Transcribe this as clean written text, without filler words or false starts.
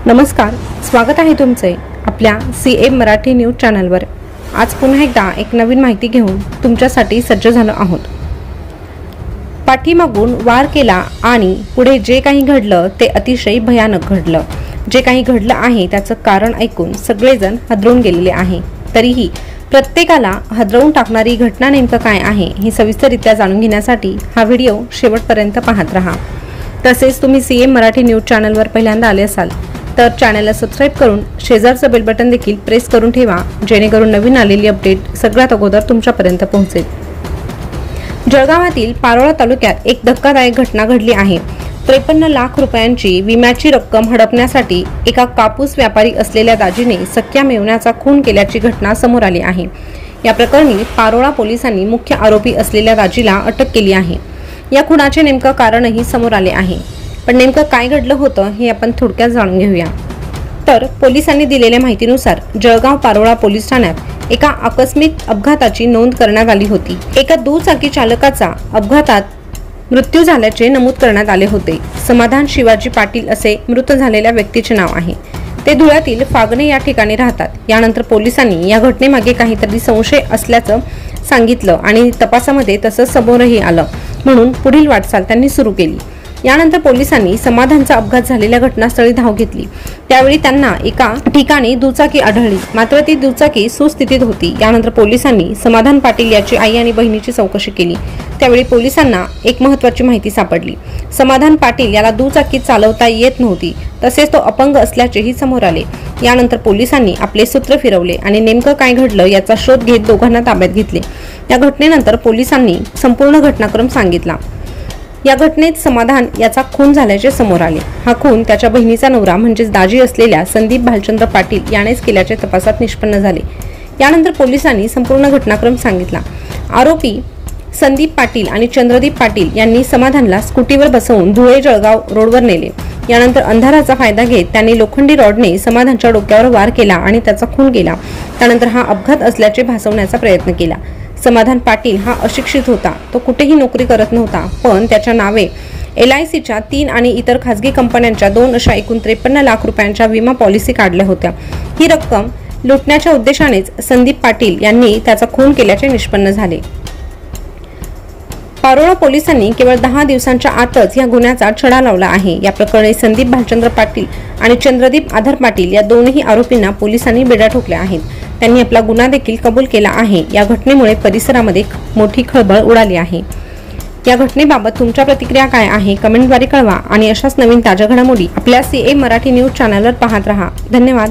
नमस्कार, स्वागत आहे तुमचे आपल्या सीएम मराठी न्यूज चॅनलवर। आज पुन्हा एकदा एक नवीन माहिती घेऊन तुमच्यासाठी सज्ज झालो आहोत। पाठीमागून वार केला आणि पुढे जे काही घडलं ते अतिशय भयानक घडलं। जे काही घडलं आहे त्याचं कारण ऐकून सगळेजण हादरून गेलेले आहे। तरीही प्रत्येकाला हादरवून टाकणारी घटना नेमकं काय आहे हे सविस्तररित्या जाणून घेण्यासाठी हा व्हिडिओ शेवटपर्यंत पाहत रहा। तसेच तुम्ही सीएम मराठी न्यूज चॅनलवर पहिल्यांदा आले असाल तर चॅनलला सबस्क्राइब करून शेजारचं बेल बटन देखील प्रेस करून ठेवा, जेणेकरून नवीन आलेली अपडेट सगळ्यात अगोदर तुमच्यापर्यंत पोहोचेल। जळगावातील पारोळा तालुक्यात एक धक्कादायक घटना घडली आहे। 53 लाख रुपयांची विम्याची रक्कम हडपण्यासाठी एका कापूस व्यापारी असलेल्या दाजीने सख्या मेवण्याचा खून केल्याची घटना समोर आली आहे। या प्रकरणी पारोळा पोलिसांनी मुख्य आरोपी असलेल्या दाजीला अटक केली आहे। या खुनाचे नेमकं कारणही समोर आले आहे, पण नेमकं काय घडलं होतं हे आपण थोडक्यात जाणून घेऊया। तर पोलिसांनी दिलेल्या माहितीनुसार जळगाव पारोळा पोलीस ठाण्यात एका आकस्मिक अपघाताची नोंद करण्यात आली होती। एका दुचाकी चालकाचा अपघातात मृत्यू झाल्याचे नमूद करण्यात आले होते। समाधान शिवाजी पाटील असे मृत झालेल्या व्यक्तीचे नाव आहे। ते धुळ्यातील फागणे या ठिकाणी राहतात। यानंतर पोलिसांनी या घटनेमागे काहीतरी संशय असल्याचं सांगितलं आणि तपासामध्ये तसंच समोरही आलं, म्हणून पुढील वाटचाल त्यांनी सुरू केली। यानंतर पोलिसांनी समाधानचा अपघात झालेल्या घटनास्थळी धाव घेतली। त्यावेळी त्यांना एका ठिकाणी दुचाकी आढळली, मात्र ती दुचाकी सुस्थितीत होती। यानंतर पोलिसांनी समाधान पाटील याची आई आणि बहिणीची चौकशी केली। त्यावेळी पोलिसांना एक महत्त्वाची माहिती सापडली। समाधान पाटील याला दुचाकी चालवता येत नव्हती, तसेच तो अपंग असल्याचेही समोर आले। यानंतर पोलिसांनी आपले सूत्र फिरवले आणि नेमकं काय घडलं याचा शोध घेत दोघांना ताब्यात घेतले। या घटनेनंतर पोलिसांनी संपूर्ण घटनाक्रम सांगितला। या घटनेत समाधान याचा खून झाल्याचे समोर आले। हा खून त्याच्या बहिणीचा नवरा म्हणजे दाजी असलेल्या संदीप भालचंद्र पाटील यानेच केल्याचे तपासात निष्पन्न झाले। यानंतर पोलिसांनी संपूर्ण घटनाक्रम सांगितला। आरोपी संदीप पाटील आणि चंद्रदीप पाटील यांनी समाधानला स्कूटीवर बसवून धुळे जळगाव रोडवर नेले। यानंतर अंधाराचा फायदा घेत त्यांनी लोखंडी रॉडने समाधानच्या डोक्यावर वार केला आणि त्याचा खून केला। त्यानंतर हा अपघात असल्याचे भासवण्याचा प्रयत्न केला। समाधान पाटील हा अशिक्षित होता, तो कुठेही नोकरी करत नव्हता, पण त्याच्या नावे LICच्या 3 आणि इतर खासगी कंपन्यांच्या 2 अशा एकूण 53 लाख रुपयांच्या विमा पॉलिसी काढल्या होत्या। ही रक्कम लुटण्याच्या उद्देशानेच संदीप पाटील यांनी त्याचा खून केल्याचे निष्पन्न झाले। पारोळा पोलिसांनी केवळ 10 दिवसांच्या आतच या गुन्ह्याचा छडा लावला आहे। या प्रकरणी संदीप भालचंद्र पाटील आणि चंद्रदीप आधार पाटील या दोनही आरोपींना पोलिसांनी बेड्या ठोकल्या आहेत। त्यांनी आपला गुन्हा देखील कबूल केला आहे। या घटनेमुळे परिसरामध्ये मोठी खळबळ उडाली आहे। या घटनेबाबत तुमच्या प्रतिक्रिया काय आहे कमेंटद्वारे कळवा आणि अशाच नवीन ताज्या घडामोडी आपल्या सीएम मराठी न्यूज चॅनलवर पाहत रहा। धन्यवाद।